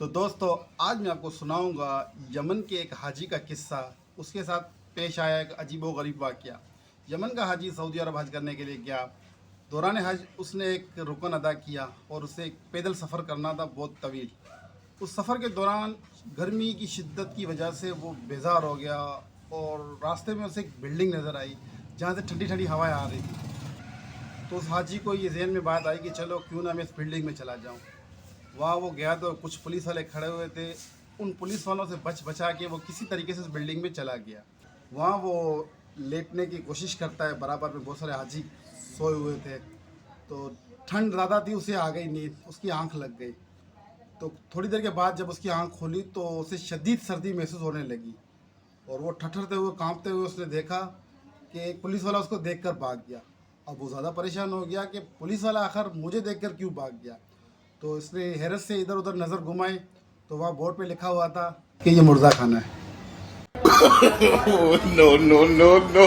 तो दोस्तों, आज मैं आपको सुनाऊंगा यमन के एक हाजी का किस्सा। उसके साथ पेश आया एक अजीबो-गरीब वाक़या। यमन का हाजी सऊदी अरब हज करने के लिए गया। दौरान हज उसने एक रुकन अदा किया और उसे एक पैदल सफ़र करना था, बहुत तवील। उस सफ़र के दौरान गर्मी की शिद्दत की वजह से वो बेजार हो गया और रास्ते में उसे एक बिल्डिंग नज़र आई जहाँ से ठंडी ठंडी हवाएं आ रही थी। तो उस हाजी को ये जहन में बात आई कि चलो क्यों ना मैं इस बिल्डिंग में चला जाऊँ। वहाँ वो गया तो कुछ पुलिस वाले खड़े हुए थे। उन पुलिस वालों से बच बचा के वो किसी तरीके से उस बिल्डिंग में चला गया। वहाँ वो लेटने की कोशिश करता है, बराबर में बहुत सारे हाजी सोए हुए थे। तो ठंड ज़्यादा थी, उसे आ गई नींद, उसकी आंख लग गई। तो थोड़ी देर के बाद जब उसकी आंख खोली तो उसे शदीद सर्दी महसूस होने लगी और वो ठठरते हुए, कांपते हुए उसने देखा कि एक पुलिस वाला उसको देखकर भाग गया। अब वो ज़्यादा परेशान हो गया कि पुलिस वाला आखिर मुझे देखकर क्यों भाग गया। तो इसने हैरत से इधर उधर नज़र घुमाई तो वहाँ बोर्ड पे लिखा हुआ था कि ये मुर्दा खाना है। No, no, no, no.